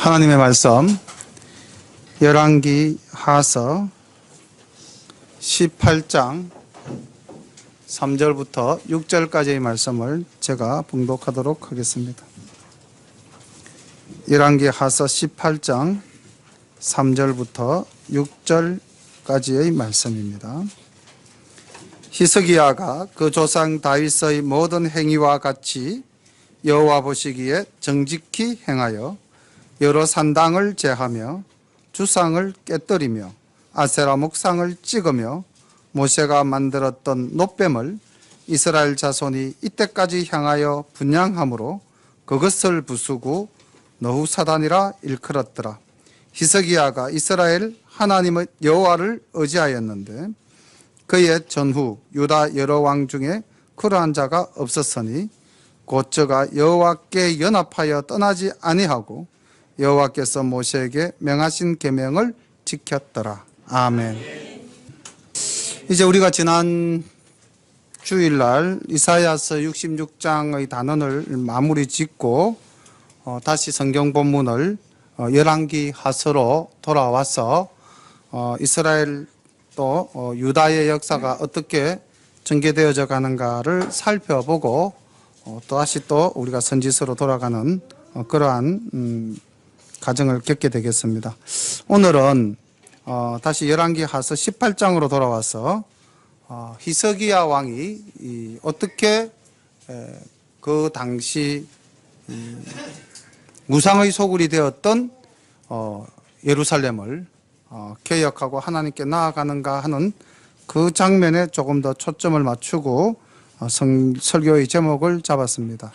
하나님의 말씀 열왕기 하서 18장 3절부터 6절까지의 말씀을 제가 봉독하도록 하겠습니다. 열왕기 하서 18장 3절부터 6절까지의 말씀입니다. 히스기야가 그 조상 다윗의 모든 행위와 같이 여호와 보시기에 정직히 행하여 여러 산당을 제하며 주상을 깨뜨리며 아세라 목상을 찍으며 모세가 만들었던 놋뱀을 이스라엘 자손이 이때까지 향하여 분향함으로 그것을 부수고 너후사단이라 일컬었더라. 히스기야가 이스라엘 하나님의 여호와를 의지하였는데 그의 전후 유다 여러 왕 중에 그러한 자가 없었으니 곧 저가 여호와께 연합하여 떠나지 아니하고 여호와께서 모세에게 명하신 계명을 지켰더라. 아멘. 이제 우리가 지난 주일날 이사야서 66장의 단원을 마무리 짓고 다시 성경 본문을 열왕기 하서로 돌아와서 이스라엘 또 유다의 역사가 어떻게 전개되어져 가는가를 살펴보고 다시 또 우리가 선지서로 돌아가는 그러한 과정을 겪게 되겠습니다. 오늘은 다시 열왕기 하서 18장으로 돌아와서 히스기야 왕이 어떻게 그 당시 무상의 소굴이 되었던 예루살렘을 개혁하고 하나님께 나아가는가 하는 그 장면에 조금 더 초점을 맞추고 설교의 제목을 잡았습니다.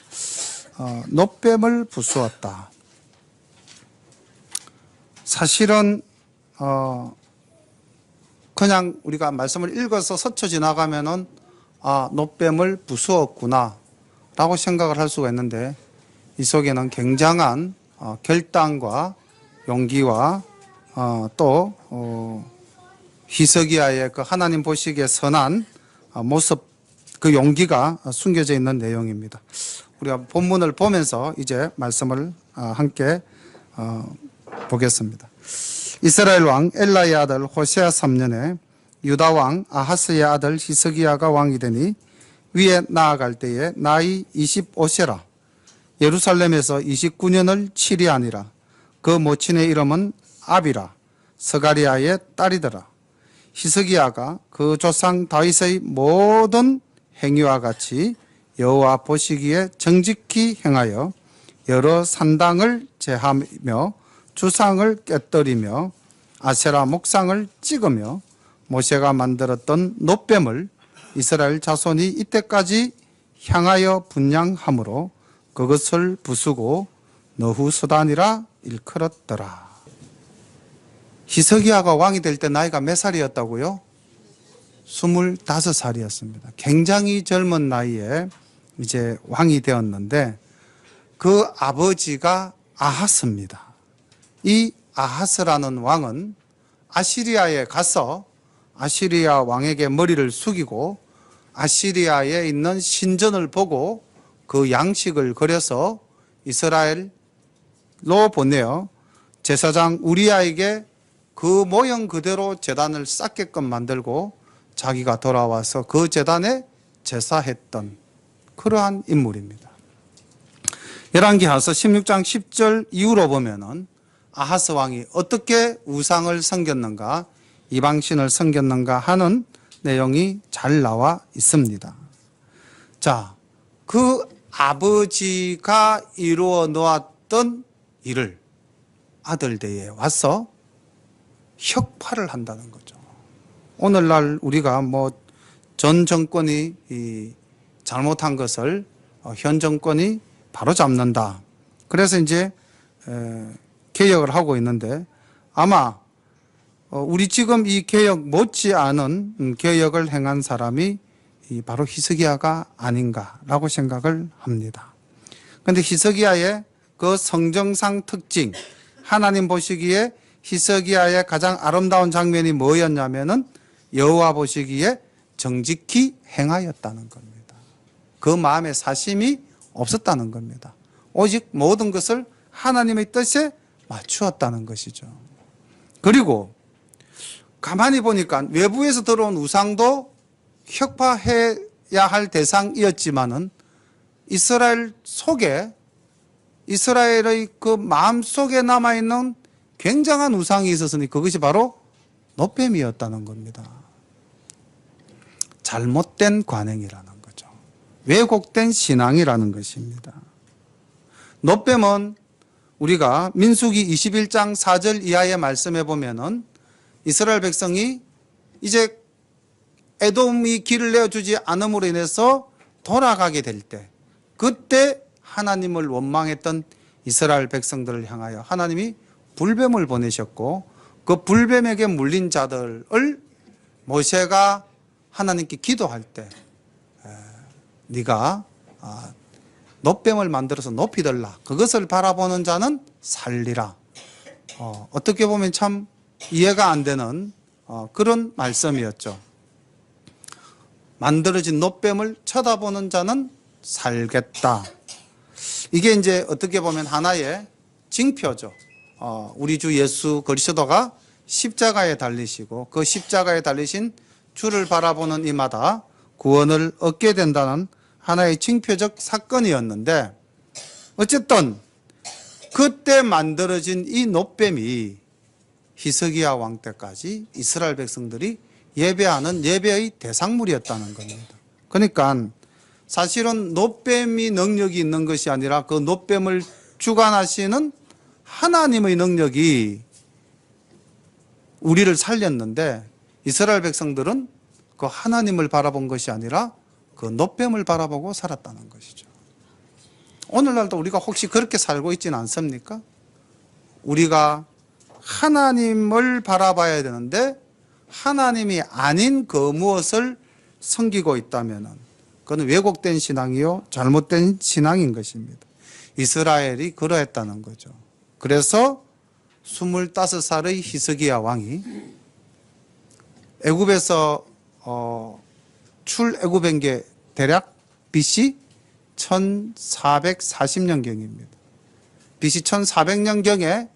놋뱀을 부수었다. 사실은 그냥 우리가 말씀을 읽어서 스쳐 지나가면은 놋뱀을 부수었구나 라고 생각을 할 수가 있는데 이 속에는 굉장한 결단과 용기와 또 히스기야의 그 하나님 보시기에 선한 모습, 그 용기가 숨겨져 있는 내용입니다. 우리가 본문을 보면서 이제 말씀을 함께 보겠습니다. 이스라엘 왕 엘라의 아들 호세아 3년에 유다 왕 아하스의 아들 히스기야가 왕이 되니 위에 나아갈 때에 나이 25세라. 예루살렘에서 29년을 치리하니라. 그 모친의 이름은 아비라 스가리아의 딸이더라. 히스기야가 그 조상 다윗의 모든 행위와 같이 여호와 보시기에 정직히 행하여 여러 산당을 제하며 주상을 깨뜨리며 아세라 목상을 찍으며 모세가 만들었던 놋뱀을 이스라엘 자손이 이때까지 향하여 분향함으로 그것을 부수고 너후수단이라 일컬었더라. 히스기야가 왕이 될 때 나이가 몇 살이었다고요? 25살이었습니다. 굉장히 젊은 나이에 이제 왕이 되었는데 그 아버지가 아하스입니다. 이 아하스라는 왕은 아시리아에 가서 아시리아 왕에게 머리를 숙이고 아시리아에 있는 신전을 보고 그 양식을 그려서 이스라엘로 보내어 제사장 우리아에게 그 모형 그대로 제단을 쌓게끔 만들고 자기가 돌아와서 그 제단에 제사했던 그러한 인물입니다. 열왕기 하서 16장 10절 이후로 보면은 아하스 왕이 어떻게 우상을 섬겼는가, 이방신을 섬겼는가 하는 내용이 잘 나와 있습니다. 자, 그 아버지가 이루어 놓았던 일을 아들대에 와서 혁파를 한다는 거죠. 오늘날 우리가 전 정권이 잘못한 것을 현 정권이 바로 잡는다. 그래서 이제 개혁을 하고 있는데 아마 우리 지금 이 개혁 못지않은 개혁을 행한 사람이 바로 히스기야가 아닌가라고 생각을 합니다. 그런데 히스기야의 그 성정상 특징, 하나님 보시기에 히스기야의 가장 아름다운 장면이 뭐였냐면은 여호와 보시기에 정직히 행하였다는 겁니다. 그 마음에 사심이 없었다는 겁니다. 오직 모든 것을 하나님의 뜻에 맞추었다는 것이죠. 그리고 가만히 보니까 외부에서 들어온 우상도 혁파해야 할 대상이었지만은 이스라엘 속에, 이스라엘의 그 마음 속에 남아있는 굉장한 우상이 있었으니 그것이 바로 놋뱀이었다는 겁니다. 잘못된 관행이라는 거죠. 왜곡된 신앙이라는 것입니다. 놋뱀은 우리가 민수기 21장 4절 이하의 말씀에 보면은 이스라엘 백성이 이제 에돔이 길을 내어주지 않음으로 인해서 돌아가게 될 때, 그때 하나님을 원망했던 이스라엘 백성들을 향하여 하나님이 불뱀을 보내셨고, 그 불뱀에게 물린 자들을 모세가 하나님께 기도할 때 네가 놋뱀을 만들어서 높이 들라, 그것을 바라보는 자는 살리라. 어떻게 보면 참 이해가 안 되는 그런 말씀이었죠. 만들어진 놋뱀을 쳐다보는 자는 살겠다. 이게 이제 어떻게 보면 하나의 징표죠. 우리 주 예수 그리스도가 십자가에 달리시고 그 십자가에 달리신 주를 바라보는 이마다 구원을 얻게 된다는 하나의 징표적 사건이었는데, 어쨌든 그때 만들어진 이 놋뱀이 히스기야 왕 때까지 이스라엘 백성들이 예배하는 예배의 대상물이었다는 겁니다. 그러니까 사실은 놋뱀이 능력이 있는 것이 아니라 그 놋뱀을 주관하시는 하나님의 능력이 우리를 살렸는데, 이스라엘 백성들은 그 하나님을 바라본 것이 아니라 그 놋뱀을 바라보고 살았다는 것이죠. 오늘날도 우리가 혹시 그렇게 살고 있지는 않습니까? 우리가 하나님을 바라봐야 되는데 하나님이 아닌 그 무엇을 섬기고 있다면 그건 왜곡된 신앙이요, 잘못된 신앙인 것입니다. 이스라엘이 그러했다는 거죠. 그래서 25살의 히스기야 왕이 애굽에서 출애굽한 게 대략 BC 1440년경입니다. BC 1400년경에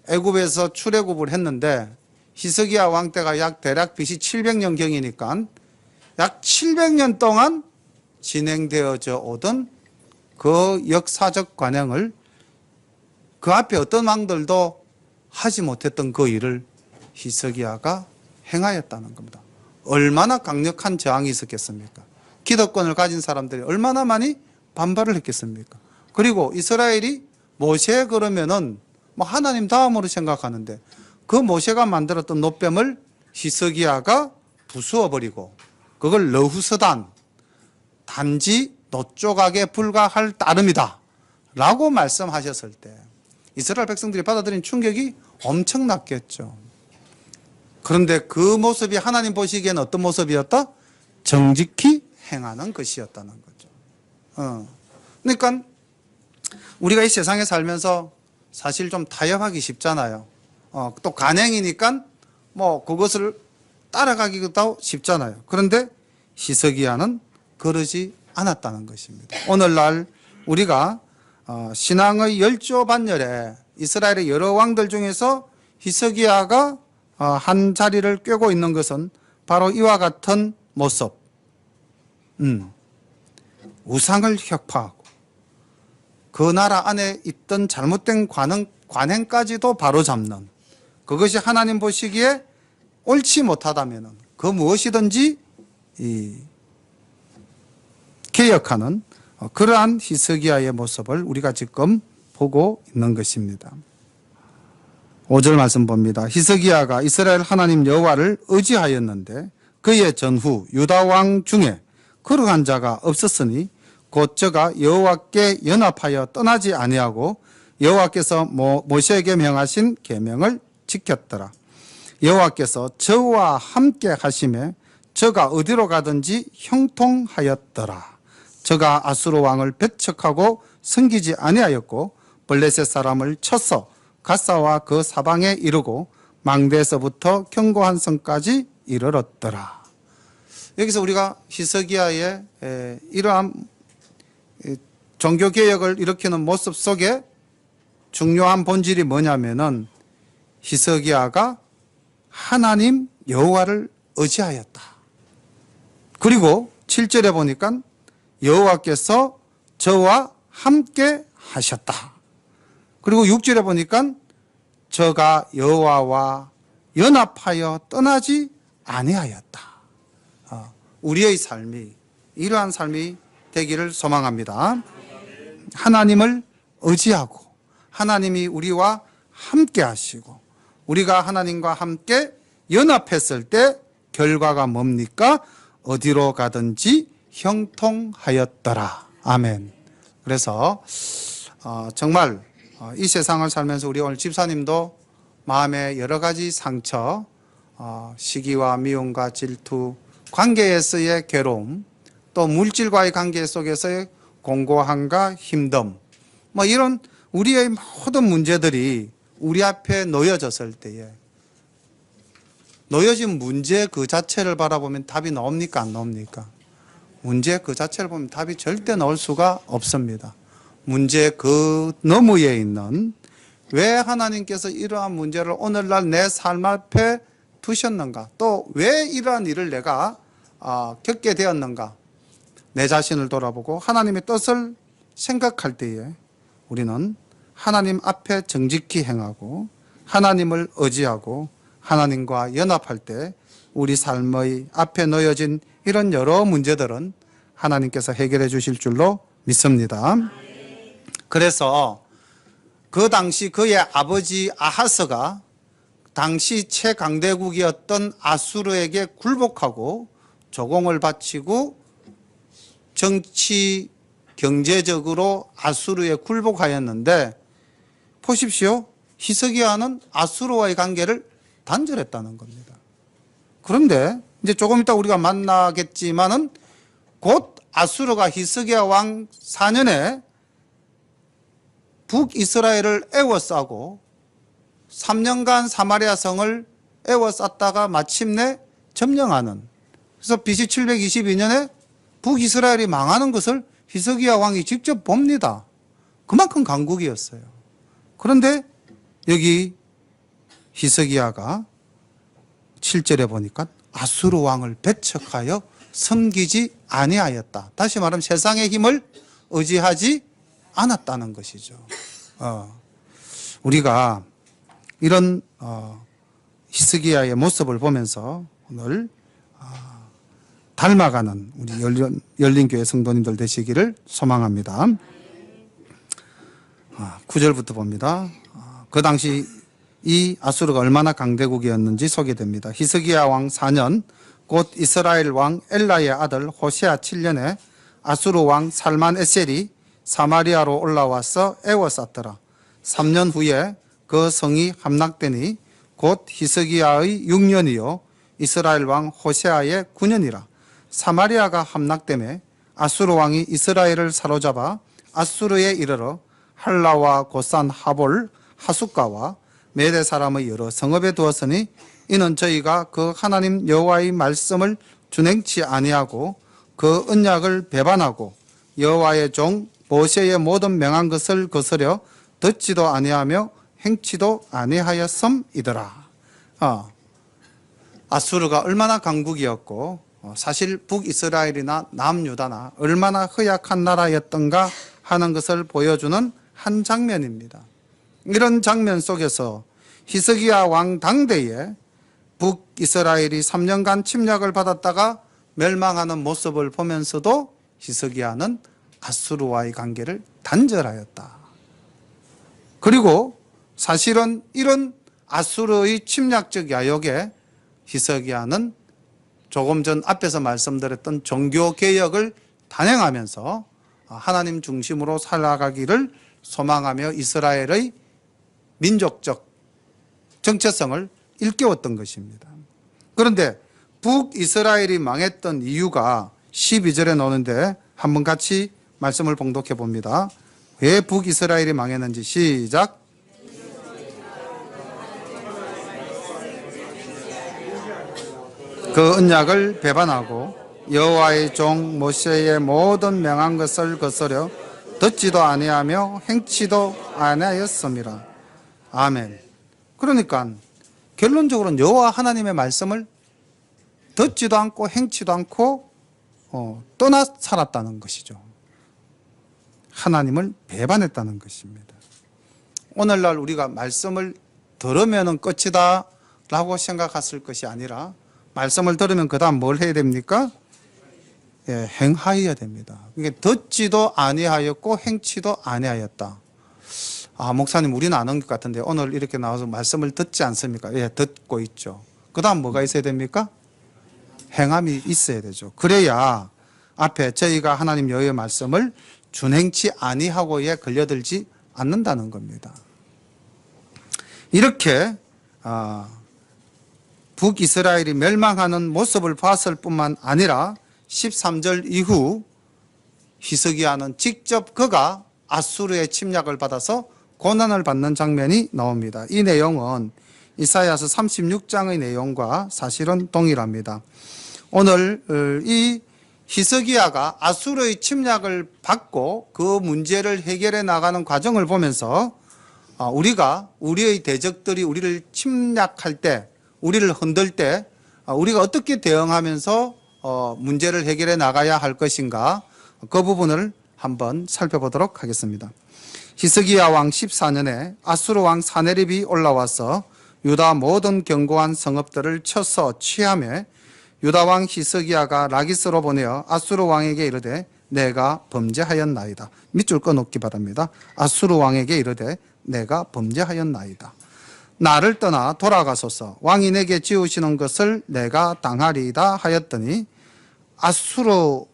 애굽에서 출애굽을 했는데 히스기야 왕 때가 대략 BC 700년경이니까 약 700년 동안 진행되어져 오던 그 역사적 관행을 그 앞에 어떤 왕들도 하지 못했던 그 일을 히스기야가 행하였다는 겁니다. 얼마나 강력한 저항이 있었겠습니까? 기득권을 가진 사람들이 얼마나 많이 반발을 했겠습니까? 그리고 이스라엘이 모세 그러면은 뭐 하나님 다음으로 생각하는데 그 모세가 만들었던 놋뱀을 히스기야가 부수어버리고 그걸 너후서단, 단지 노조각에 불과할 따름이다 라고 말씀하셨을 때 이스라엘 백성들이 받아들인 충격이 엄청났겠죠. 그런데 그 모습이 하나님 보시기에는 어떤 모습이었다? 정직히 행하는 것이었다는 거죠. 그러니까 우리가 이 세상에 살면서 사실 좀 타협하기 쉽잖아요. 또 간행이니까 뭐 그것을 따라가기도 쉽잖아요. 그런데 히스기야는 그러지 않았다는 것입니다. 오늘날 우리가 신앙의 열조 반열에 이스라엘의 여러 왕들 중에서 히스기야가 한 자리를 꿰고 있는 것은 바로 이와 같은 모습. 우상을 혁파하고 그 나라 안에 있던 잘못된 관행까지도 바로잡는, 그것이 하나님 보시기에 옳지 못하다면 그 무엇이든지 개혁하는 그러한 히스기야의 모습을 우리가 지금 보고 있는 것입니다. 5절 말씀 봅니다. 히스기야가 이스라엘 하나님 여호와를 의지하였는데 그의 전후 유다 왕 중에 거룩한 자가 없었으니 곧 저가 여호와께 연합하여 떠나지 아니하고 여호와께서 모세에게 명하신 계명을 지켰더라. 여호와께서 저와 함께 하심에 저가 어디로 가든지 형통하였더라. 저가 아수르 왕을 배척하고 섬기지 아니하였고 블레셋 사람을 쳐서 가사와 그 사방에 이르고 망대에서부터 견고한 성까지 이르렀더라. 여기서 우리가 히스기야의 이러한 종교개혁을 일으키는 모습 속에 중요한 본질이 뭐냐면은 히스기야가 하나님 여호와를 의지하였다. 그리고 7절에 보니까 여호와께서 저와 함께 하셨다. 그리고 6절에 보니까 저가 여호와와 연합하여 떠나지 아니하였다. 우리의 삶이 이러한 삶이 되기를 소망합니다. 하나님을 의지하고 하나님이 우리와 함께 하시고 우리가 하나님과 함께 연합했을 때 결과가 뭡니까? 어디로 가든지 형통하였더라. 아멘. 그래서 정말 이 세상을 살면서 우리 오늘 집사님도 마음에 여러 가지 상처, 시기와 미움과 질투, 관계에서의 괴로움, 또 물질과의 관계 속에서의 공고함과 힘듦, 뭐 이런 우리의 모든 문제들이 우리 앞에 놓여졌을 때에 놓여진 문제 그 자체를 바라보면 답이 나옵니까? 안 나옵니까? 문제 그 자체를 보면 답이 절대 나올 수가 없습니다. 문제 그 너머에 있는 왜 하나님께서 이러한 문제를 오늘날 내 삶 앞에 두셨는가? 또 왜 이러한 일을 내가 겪게 되었는가? 내 자신을 돌아보고 하나님의 뜻을 생각할 때에 우리는 하나님 앞에 정직히 행하고 하나님을 의지하고 하나님과 연합할 때 우리 삶의 앞에 놓여진 이런 여러 문제들은 하나님께서 해결해 주실 줄로 믿습니다. 그래서 그 당시 그의 아버지 아하스가 당시 최강대국이었던 아수르에게 굴복하고 조공을 바치고 정치 경제적으로 아수르에 굴복하였는데 보십시오. 히스기야는 아수르와의 관계를 단절했다는 겁니다. 그런데 이제 조금 이따 우리가 만나겠지만은 곧 아수르가 히스기야 왕 4년에 북이스라엘을 에워싸고 3년간 사마리아 성을 에워쌌다가 마침내 점령하는, 그래서 BC 722년에 북이스라엘이 망하는 것을 히스기야 왕이 직접 봅니다. 그만큼 강국이었어요. 그런데 여기 히스기야가 7절에 보니까 아수르 왕을 배척하여 섬기지 아니하였다. 다시 말하면 세상의 힘을 의지하지 않았다는 것이죠. 우리가 이런 히스기야의 모습을 보면서 오늘 닮아가는 우리 열린교회 성도님들 되시기를 소망합니다. 9절부터 봅니다. 그 당시 이 아수르가 얼마나 강대국이었는지 소개됩니다. 히스기야 왕 4년 곧 이스라엘 왕 엘라의 아들 호세아 7년에 아수르 왕 살만에셀이 사마리아로 올라와서 에워쌌더라. 3년 후에 그 성이 함락되니 곧 히스기야의 6년이요 이스라엘 왕 호세아의 9년이라. 사마리아가 함락되매 아수르 왕이 이스라엘을 사로잡아 아수르에 이르러 할라와 고산 하볼 하숫가와 메대 사람의 여러 성읍에 두었으니 이는 저희가 그 하나님 여호와의 말씀을 준행치 아니하고 그 언약을 배반하고 여호와의 종 모세의 모든 명한 것을 거스려 듣지도 아니하며 행치도 아니하였음이더라. 아수르가 얼마나 강국이었고 사실 북이스라엘이나 남유다나 얼마나 허약한 나라였던가 하는 것을 보여주는 한 장면입니다. 이런 장면 속에서 히스기야 왕 당대에 북이스라엘이 3년간 침략을 받았다가 멸망하는 모습을 보면서도 히스기야는 아수르와의 관계를 단절하였다. 그리고 사실은 이런 아수르의 침략적 야욕에 히스기야는 조금 전 앞에서 말씀드렸던 종교개혁을 단행하면서 하나님 중심으로 살아가기를 소망하며 이스라엘의 민족적 정체성을 일깨웠던 것입니다. 그런데 북이스라엘이 망했던 이유가 12절에 나오는데 한번 같이 말씀을 봉독해 봅니다. 왜 북이스라엘이 망했는지 시작. 그 언약을 배반하고 여호와의 종 모세의 모든 명한 것을 거스려 듣지도 아니하며 행치도 아니하였음이라. 아멘. 그러니까 결론적으로는 여호와 하나님의 말씀을 듣지도 않고 행치도 않고 떠나 살았다는 것이죠. 하나님을 배반했다는 것입니다. 오늘날 우리가 말씀을 들으면 끝이다 라고 생각했을 것이 아니라 말씀을 들으면 그 다음 뭘 해야 됩니까? 예, 행하여야 됩니다. 이게 듣지도 아니하였고 행치도 아니하였다. 아, 목사님 우리는 아는 것 같은데 오늘 이렇게 나와서 말씀을 듣지 않습니까? 예, 듣고 있죠. 그 다음 뭐가 있어야 됩니까? 행함이 있어야 되죠. 그래야 앞에 저희가 하나님 여호와의 말씀을 준행치 아니하고에 걸려들지 않는다는 겁니다. 이렇게 북이스라엘이 멸망하는 모습을 봤을 뿐만 아니라 13절 이후 히스기야는 직접 그가 아수르의 침략을 받아서 고난을 받는 장면이 나옵니다. 이 내용은 이사야서 36장의 내용과 사실은 동일합니다. 오늘 이 히스기야가 아수르의 침략을 받고 그 문제를 해결해 나가는 과정을 보면서 우리가 우리의 대적들이 우리를 침략할 때, 우리를 흔들 때 우리가 어떻게 대응하면서 문제를 해결해 나가야 할 것인가, 그 부분을 한번 살펴보도록 하겠습니다. 히스기야 왕 14년에 아수르 왕 사네립이 올라와서 유다 모든 견고한 성읍들을 쳐서 취하며 유다 왕 히스기야가 라기스로 보내어 아수르 왕에게 이르되 내가 범죄하였나이다. 밑줄 꺼놓기 바랍니다. 아수르 왕에게 이르되 내가 범죄하였나이다. 나를 떠나 돌아가소서. 왕이 내게 지으시는 것을 내가 당하리이다 하였더니 아수르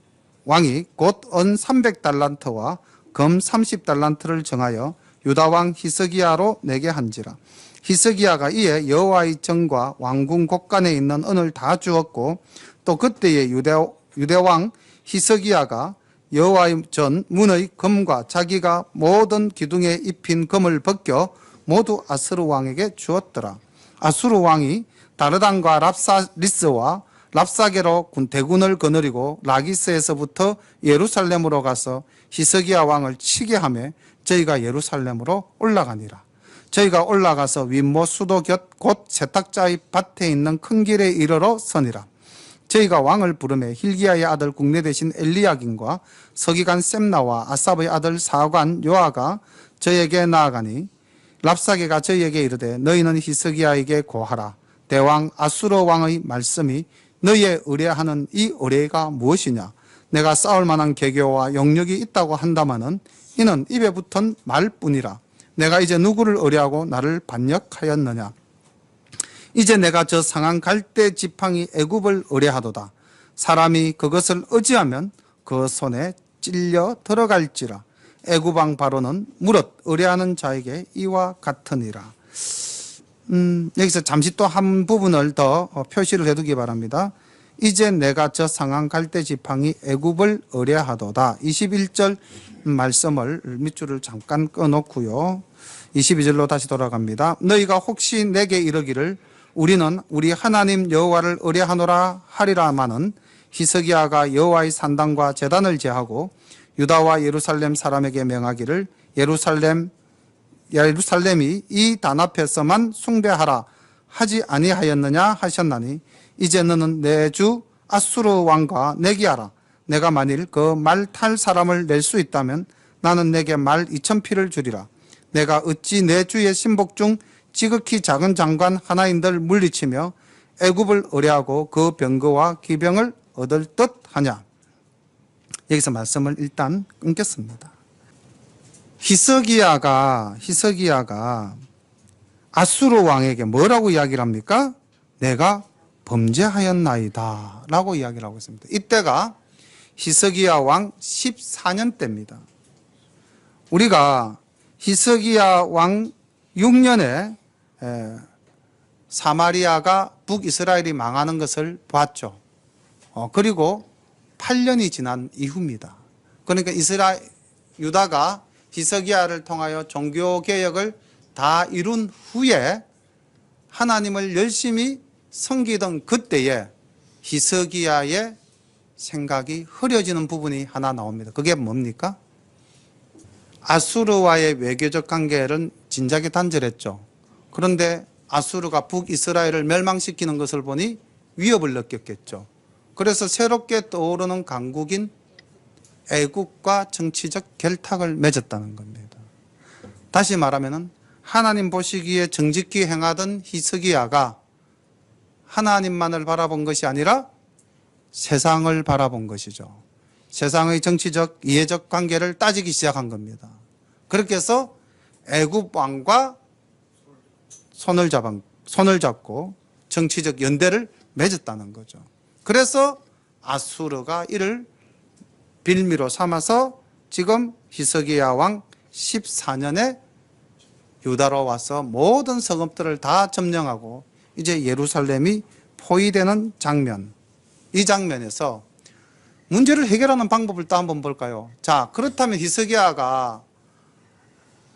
왕이 곧 은 300달란트와 금 30달란트를 정하여 유다 왕 히스기야로 내게 한지라. 히스기야가 이에 여호와의 전과 왕궁 곳간에 있는 은을 다 주었고 또 그때의 유대 왕 히스기야가 여호와의 전 문의 금과 자기가 모든 기둥에 입힌 금을 벗겨 모두 아수르 왕에게 주었더라. 아수르 왕이 다르단과 랍사리스와 랍사게로 대군을 거느리고 라기스에서부터 예루살렘으로 가서 히스기야 왕을 치게 하며 저희가 예루살렘으로 올라가니라. 저희가 올라가서 윗모 수도 곁 곧 세탁자의 밭에 있는 큰 길에 이르러 서니라. 저희가 왕을 부르매 hil기야의 아들 국내 대신 엘리야긴과 서기관 셈나와 아삽의 아들 사관 요아가 저에게 나아가니 랍사게가 저희에게 이르되 너희는 히스기야에게 고하라. 대왕 아수르 왕의 말씀이 너희의 의뢰하는 이 의뢰가 무엇이냐? 내가 싸울 만한 계교와 영역이 있다고 한다마는 이는 입에 붙은 말뿐이라. 내가 이제 누구를 의뢰하고 나를 반역하였느냐? 이제 내가 저 상한 갈대 지팡이 애굽을 의뢰하도다. 사람이 그것을 의지하면 그 손에 찔려 들어갈지라. 애굽 왕 바로는 무릇 의뢰하는 자에게 이와 같으니라. 여기서 잠시 또 한 부분을 더 표시를 해두기 바랍니다. 이제 내가 저 상한 갈대 지팡이 애굽을 의뢰하도다. 21절 말씀을 밑줄을 잠깐 꺼놓고요. 22절로 다시 돌아갑니다. 너희가 혹시 내게 이르기를 우리는 우리 하나님 여호와를 의뢰하노라 하리라마는 히스기야가 여호와의 산당과 제단을 제하고 유다와 예루살렘 사람에게 명하기를 예루살렘이 이 단 앞에서만 숭배하라 하지 아니하였느냐 하셨나니 이제 너는 내 주 아수르 왕과 내기하라. 내가 만일 그 말 탈 사람을 낼 수 있다면 나는 내게 말 2000피를 주리라. 내가 어찌 내 주의 신복 중 지극히 작은 장관 하나인들 물리치며 애굽을 의뢰하고 그 병거와 기병을 얻을 듯 하냐. 여기서 말씀을 일단 끊겠습니다. 히스기야가 아수르 왕에게 뭐라고 이야기를 합니까? 내가 범죄하였나이다 라고 이야기를 하고 있습니다. 이때가 히스기야 왕 14년 때입니다. 우리가 히스기야 왕 6년에 사마리아가 북이스라엘이 망하는 것을 봤죠. 그리고 8년이 지난 이후입니다. 그러니까 유다가 히스기야를 통하여 종교개혁을 다 이룬 후에 하나님을 열심히 섬기던 그때에 히스기야의 생각이 흐려지는 부분이 하나 나옵니다. 그게 뭡니까? 아수르와의 외교적 관계는 진작에 단절했죠. 그런데 아수르가 북이스라엘을 멸망시키는 것을 보니 위협을 느꼈겠죠. 그래서 새롭게 떠오르는 강국인 애국과 정치적 결탁을 맺었다는 겁니다. 다시 말하면 하나님 보시기에 정직히 행하던 히스기야가 하나님만을 바라본 것이 아니라 세상을 바라본 것이죠. 세상의 정치적, 이해적 관계를 따지기 시작한 겁니다. 그렇게 해서 애굽 왕과 손을 잡고 정치적 연대를 맺었다는 거죠. 그래서 아수르가 이를 빌미로 삼아서 지금 히스기야 왕 14년에 유다로 와서 모든 성읍들을 다 점령하고 이제 예루살렘이 포위되는 장면, 이 장면에서 문제를 해결하는 방법을 또 한번 볼까요? 자, 그렇다면 히스기야가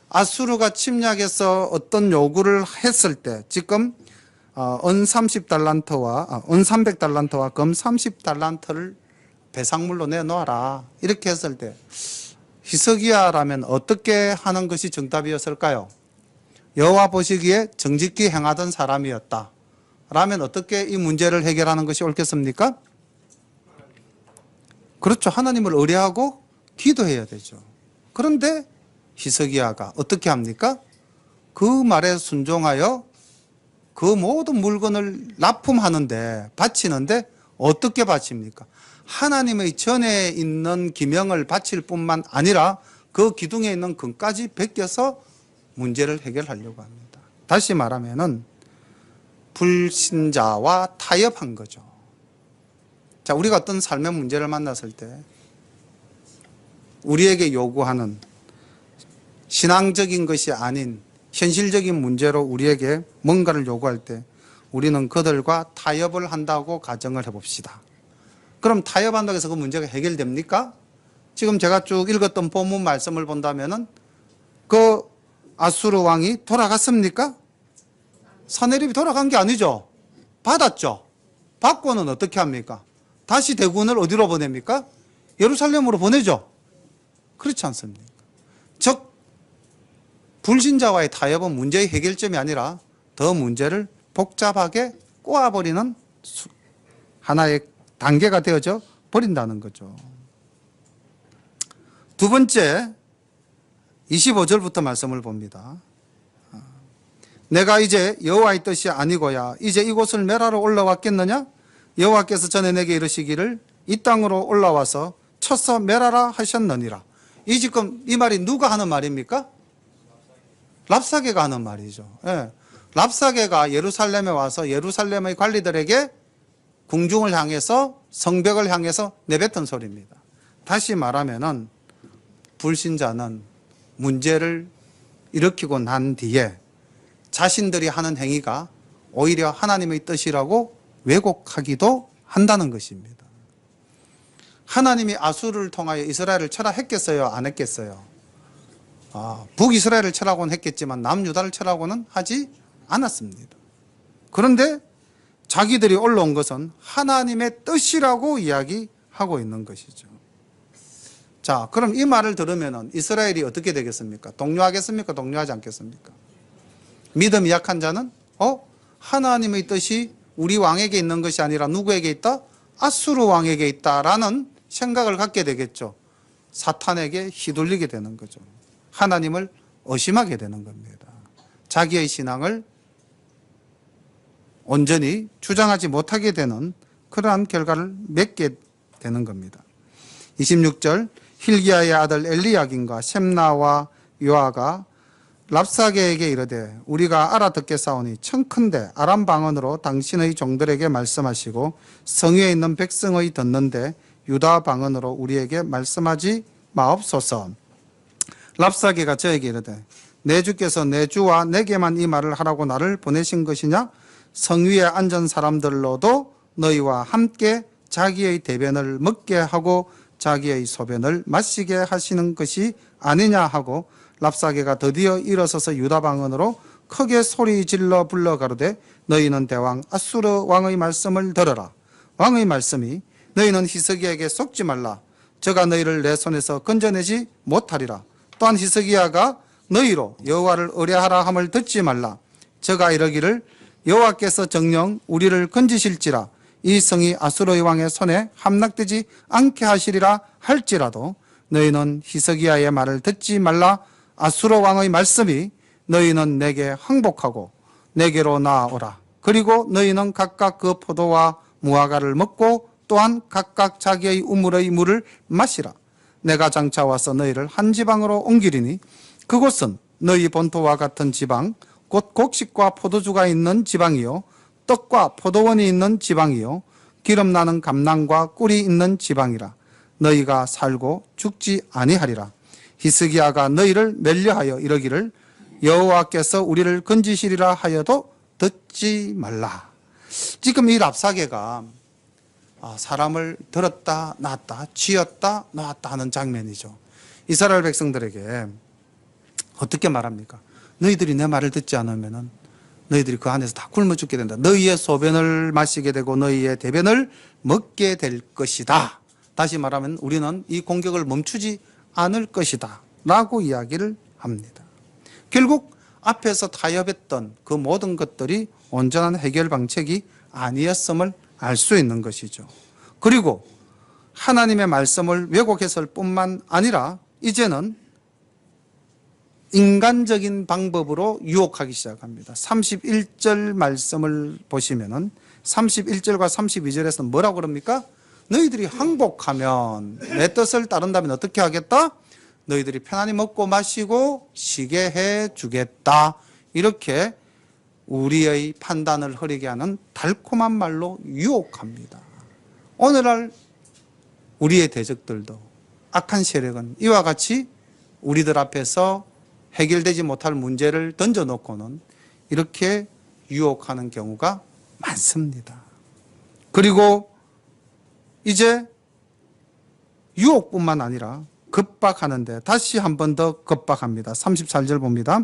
아수르가 침략해서 어떤 요구를 했을 때 지금 은 30달란트와 은 300달란트와 금 30달란트를 배상물로 내놓아라 이렇게 했을 때 히스기야라면 어떻게 하는 것이 정답이었을까요? 여호와 보시기에 정직히 행하던 사람이었다 라면 어떻게 이 문제를 해결하는 것이 옳겠습니까? 그렇죠. 하나님을 의뢰하고 기도해야 되죠. 그런데 히스기야가 어떻게 합니까? 그 말에 순종하여 그 모든 물건을 납품하는데 바치는데 어떻게 바칩니까? 하나님의 전에 있는 기명을 바칠 뿐만 아니라 그 기둥에 있는 금까지 베껴서 문제를 해결하려고 합니다. 다시 말하면은 불신자와 타협한 거죠. 자, 우리가 어떤 삶의 문제를 만났을 때 우리에게 요구하는 신앙적인 것이 아닌 현실적인 문제로 우리에게 뭔가를 요구할 때 우리는 그들과 타협을 한다고 가정을 해봅시다. 그럼 타협한다고 해서 그 문제가 해결됩니까? 지금 제가 쭉 읽었던 본문 말씀을 본다면은 그 아수르 왕이 돌아갔습니까? 사내립이 돌아간 게 아니죠. 받았죠. 받고는 어떻게 합니까? 다시 대군을 어디로 보냅니까? 예루살렘으로 보내죠. 그렇지 않습니까? 즉 불신자와의 타협은 문제의 해결점이 아니라 더 문제를 복잡하게 꼬아버리는 하나의 단계가 되어져 버린다는 거죠. 두 번째 25절부터 말씀을 봅니다. 내가 이제 여호와의 뜻이 아니고야 이제 이곳을 멸하러 올라왔겠느냐? 여호와께서 전에 내게 이르시기를 이 땅으로 올라와서 쳐서 멸하라 하셨느니라. 이 말이 누가 하는 말입니까? 랍사게가 하는 말이죠. 예. 랍사게가 예루살렘에 와서 예루살렘의 관리들에게 궁중을 향해서 성벽을 향해서 내뱉은 소리입니다. 다시 말하면은 불신자는 문제를 일으키고 난 뒤에 자신들이 하는 행위가 오히려 하나님의 뜻이라고 왜곡하기도 한다는 것입니다. 하나님이 아수르를 통하여 이스라엘을 철학했겠어요? 안 했겠어요? 북이스라엘을 철하고는 했겠지만 남유다를 철하고는 하지 않았습니다. 그런데 자기들이 올라온 것은 하나님의 뜻이라고 이야기하고 있는 것이죠. 자, 그럼 이 말을 들으면 이스라엘이 어떻게 되겠습니까? 동요하겠습니까? 동요하지 않겠습니까? 믿음이 약한 자는 하나님의 뜻이 우리 왕에게 있는 것이 아니라 누구에게 있다? 아수르 왕에게 있다라는 생각을 갖게 되겠죠. 사탄에게 휘둘리게 되는 거죠. 하나님을 의심하게 되는 겁니다. 자기의 신앙을 온전히 주장하지 못하게 되는 그러한 결과를 맺게 되는 겁니다. 26절 힐기야의 아들 엘리야긴과 셈나와 요아가 랍사게에게 이르되 우리가 알아듣겠사오니 청컨대 아람 방언으로 당신의 종들에게 말씀하시고 성위에 있는 백성의 듣는데 유다 방언으로 우리에게 말씀하지 마옵소서. 랍사게가 저에게 이르되 내 주께서 내 주와 내게만 이 말을 하라고 나를 보내신 것이냐? 성위에 앉은 사람들로도 너희와 함께 자기의 대변을 먹게 하고 자기의 소변을 마시게 하시는 것이 아니냐 하고 랍사게가 드디어 일어서서 유다 방언으로 크게 소리 질러 불러 가로되 너희는 대왕 아수르 왕의 말씀을 들어라. 왕의 말씀이 너희는 히스기야에게 속지 말라. 저가 너희를 내 손에서 건져내지 못하리라. 또한 히스기야가 너희로 여호와를 의뢰하라 함을 듣지 말라. 저가 이르기를 여호와께서 정녕 우리를 건지실지라 이 성이 아수르 왕의 손에 함락되지 않게 하시리라 할지라도 너희는 히스기야의 말을 듣지 말라. 아수르 왕의 말씀이 너희는 내게 항복하고 내게로 나아오라. 그리고 너희는 각각 그 포도와 무화과를 먹고 또한 각각 자기의 우물의 물을 마시라. 내가 장차 와서 너희를 한 지방으로 옮기리니 그곳은 너희 본토와 같은 지방 곧 곡식과 포도주가 있는 지방이요 떡과 포도원이 있는 지방이요 기름나는 감람과 꿀이 있는 지방이라. 너희가 살고 죽지 아니하리라. 히스기야가 너희를 멸려하여 이러기를 여호와께서 우리를 건지시리라 하여도 듣지 말라. 지금 이 랍사게가 사람을 들었다 놨다 쥐었다 놨다 하는 장면이죠. 이스라엘 백성들에게 어떻게 말합니까? 너희들이 내 말을 듣지 않으면 너희들이 그 안에서 다 굶어 죽게 된다. 너희의 소변을 마시게 되고 너희의 대변을 먹게 될 것이다. 다시 말하면 우리는 이 공격을 멈추지 않을 것이다 라고 이야기를 합니다. 결국 앞에서 타협했던 그 모든 것들이 온전한 해결 방책이 아니었음을 알 수 있는 것이죠. 그리고 하나님의 말씀을 왜곡했을 뿐만 아니라 이제는 인간적인 방법으로 유혹하기 시작합니다. 31절 말씀을 보시면은 31절과 32절에서는 뭐라고 그럽니까? 너희들이 항복하면 내 뜻을 따른다면 어떻게 하겠다? 너희들이 편안히 먹고 마시고 쉬게 해 주겠다. 이렇게 우리의 판단을 흐리게 하는 달콤한 말로 유혹합니다. 오늘날 우리의 대적들도 악한 세력은 이와 같이 우리들 앞에서 해결되지 못할 문제를 던져놓고는 이렇게 유혹하는 경우가 많습니다. 그리고 이제 유혹뿐만 아니라 급박하는데 다시 한 번 더 급박합니다. 34절 봅니다.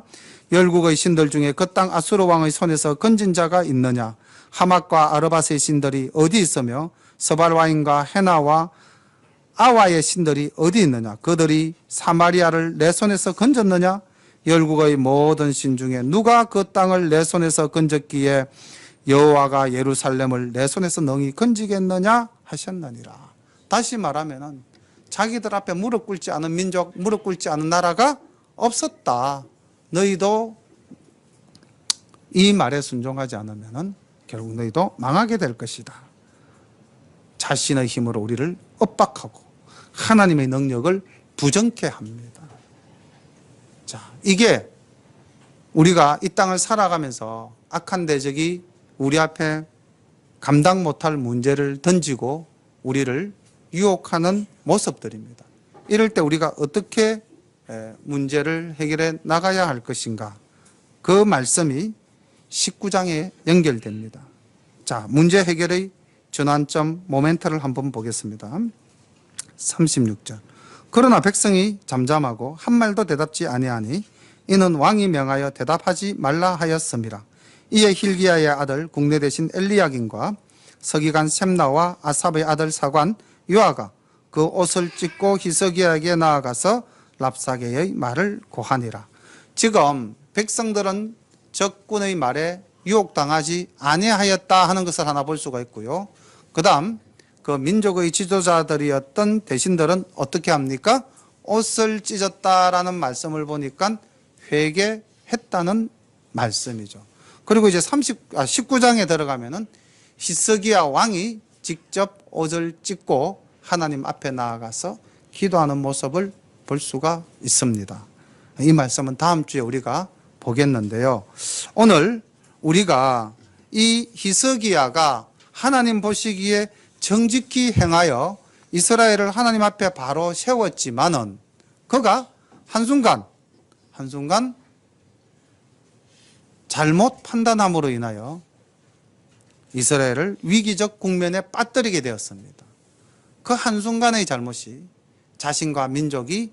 열국의 신들 중에 그 땅 아수르 왕의 손에서 건진 자가 있느냐? 하맛과 아르밧의 신들이 어디 있으며 서발와인과 헤나와 아와의 신들이 어디 있느냐? 그들이 사마리아를 내 손에서 건졌느냐? 열국의 모든 신 중에 누가 그 땅을 내 손에서 건졌기에 여호와가 예루살렘을 내 손에서 능히 건지겠느냐 하셨느니라. 다시 말하면은 자기들 앞에 무릎 꿇지 않은 민족, 무릎 꿇지 않은 나라가 없었다. 너희도 이 말에 순종하지 않으면 결국 너희도 망하게 될 것이다. 자신의 힘으로 우리를 엇박하고 하나님의 능력을 부정케 합니다. 자, 이게 우리가 이 땅을 살아가면서 악한 대적이 우리 앞에 감당 못할 문제를 던지고 우리를 유혹하는 모습들입니다. 이럴 때 우리가 어떻게 문제를 해결해 나가야 할 것인가? 그 말씀이 19장에 연결됩니다. 자, 문제 해결의 전환점 모멘트를 한번 보겠습니다. 36절. 그러나 백성이 잠잠하고 한 말도 대답지 아니하니 이는 왕이 명하여 대답하지 말라 하였음이라. 이에 힐기야의 아들 국내 대신 엘리야긴과 서기관 셈나와 아삽의 아들 사관 요아가 그 옷을 찢고 히스기야에게 나아가서 랍사게의 말을 고하니라. 지금 백성들은 적군의 말에 유혹당하지 아니하였다 하는 것을 하나 볼 수가 있고요. 그 다음 그 민족의 지도자들이었던 대신들은 어떻게 합니까? 옷을 찢었다라는 말씀을 보니까 회개했다는 말씀이죠. 그리고 이제 19장에 들어가면은 히스기야 왕이 직접 옷을 찢고 하나님 앞에 나아가서 기도하는 모습을 볼 수가 있습니다. 이 말씀은 다음 주에 우리가 보겠는데요. 오늘 우리가 이 히스기야가 하나님 보시기에 정직히 행하여 이스라엘을 하나님 앞에 바로 세웠지만은 그가 한순간 잘못 판단함으로 인하여 이스라엘을 위기적 국면에 빠뜨리게 되었습니다. 그 한순간의 잘못이 자신과 민족이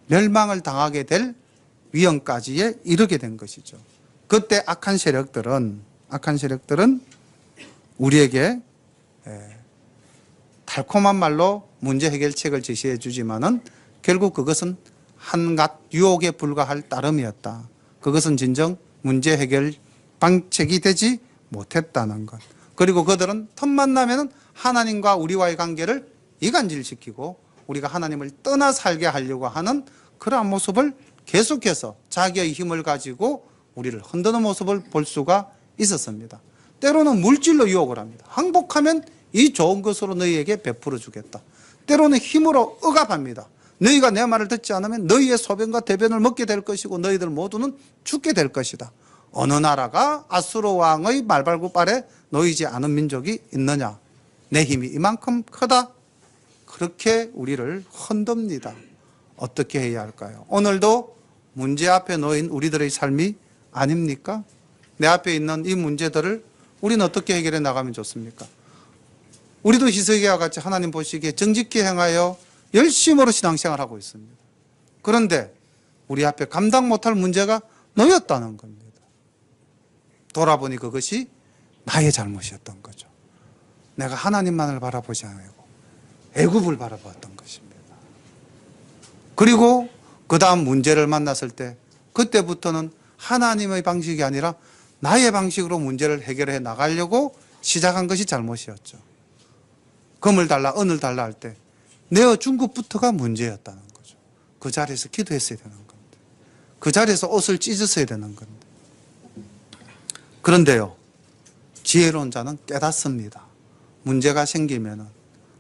멸망을 당하게 될 위험까지에 이르게 된 것이죠. 그때 악한 세력들은 우리에게 달콤한 말로 문제 해결책을 제시해 주지만은 결국 그것은 한갓 유혹에 불과할 따름이었다. 그것은 진정 문제 해결 방책이 되지 못했다는 것. 그리고 그들은 틈만 나면 하나님과 우리와의 관계를 이간질시키고 우리가 하나님을 떠나 살게 하려고 하는 그러한 모습을 계속해서 자기의 힘을 가지고 우리를 흔드는 모습을 볼 수가 있었습니다. 때로는 물질로 유혹을 합니다. 항복하면 이 좋은 것으로 너희에게 베풀어 주겠다. 때로는 힘으로 억압합니다. 너희가 내 말을 듣지 않으면 너희의 소변과 대변을 먹게 될 것이고 너희들 모두는 죽게 될 것이다. 어느 나라가 아수르 왕의 말발굽발에 놓이지 않은 민족이 있느냐. 내 힘이 이만큼 크다. 그렇게 우리를 흔듭니다. 어떻게 해야 할까요? 오늘도 문제 앞에 놓인 우리들의 삶이 아닙니까? 내 앞에 있는 이 문제들을 우리는 어떻게 해결해 나가면 좋습니까? 우리도 히스기야와 같이 하나님 보시기에 정직히 행하여 열심으로 신앙생활하고 있습니다. 그런데 우리 앞에 감당 못할 문제가 놓였다는 겁니다. 돌아보니 그것이 나의 잘못이었던 거죠. 내가 하나님만을 바라보지 않고 애굽을 바라보았던 것입니다. 그리고 그 다음 문제를 만났을 때 그때부터는 하나님의 방식이 아니라 나의 방식으로 문제를 해결해 나가려고 시작한 것이 잘못이었죠. 금을 달라 은을 달라 할 때 내어준 것부터가 문제였다는 거죠. 그 자리에서 기도했어야 되는 건데, 그 자리에서 옷을 찢었어야 되는 건데. 그런데요, 지혜로운 자는 깨닫습니다. 문제가 생기면은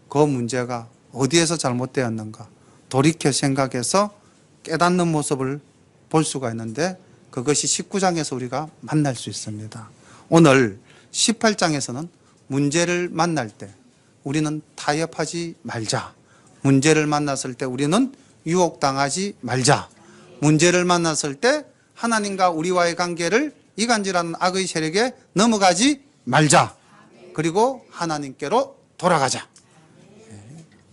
그 문제가 어디에서 잘못되었는가 돌이켜 생각해서 깨닫는 모습을 볼 수가 있는데, 그것이 19장에서 우리가 만날 수 있습니다. 오늘 18장에서는 문제를 만날 때 우리는 타협하지 말자. 문제를 만났을 때 우리는 유혹당하지 말자. 문제를 만났을 때 하나님과 우리와의 관계를 이간질하는 악의 세력에 넘어가지 말자. 그리고 하나님께로 돌아가자.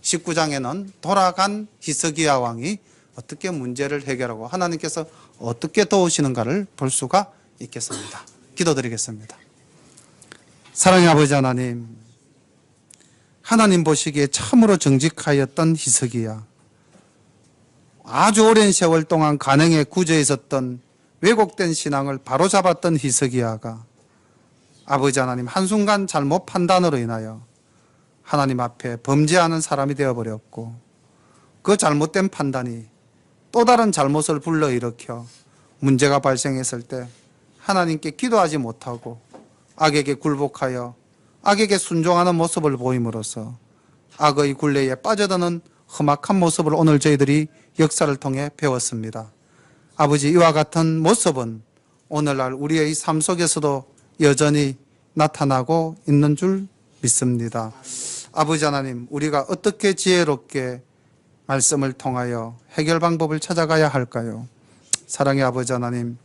19장에는 돌아간 히스기야 왕이 어떻게 문제를 해결하고 하나님께서 어떻게 도우시는가를 볼 수가 있겠습니다. 기도드리겠습니다. 사랑의 아버지 하나님, 하나님 보시기에 참으로 정직하였던 히스기야, 아주 오랜 세월 동안 간행에 구져 있었던 왜곡된 신앙을 바로잡았던 히스기야가 아버지 하나님 한순간 잘못 판단으로 인하여 하나님 앞에 범죄하는 사람이 되어버렸고, 그 잘못된 판단이 또 다른 잘못을 불러일으켜 문제가 발생했을 때 하나님께 기도하지 못하고 악에게 굴복하여 악에게 순종하는 모습을 보임으로써 악의 굴레에 빠져드는 험악한 모습을 오늘 저희들이 역사를 통해 배웠습니다. 아버지, 이와 같은 모습은 오늘날 우리의 삶 속에서도 여전히 나타나고 있는 줄 믿습니다. 아버지 하나님, 우리가 어떻게 지혜롭게 말씀을 통하여 해결 방법을 찾아가야 할까요? 사랑의 아버지 하나님,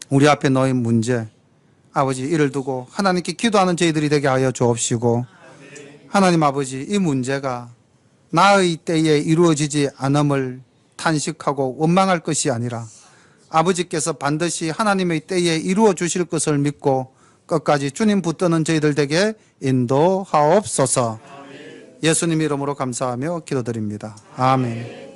우리 앞에 놓인 문제, 아버지, 이를 두고 하나님께 기도하는 저희들이 되게 하여 주옵시고, 하나님 아버지, 이 문제가 나의 때에 이루어지지 않음을 탄식하고 원망할 것이 아니라 아버지께서 반드시 하나님의 때에 이루어 주실 것을 믿고 끝까지 주님 붙드는 저희들 되게 인도하옵소서. 예수님 이름으로 감사하며 기도드립니다. 아멘.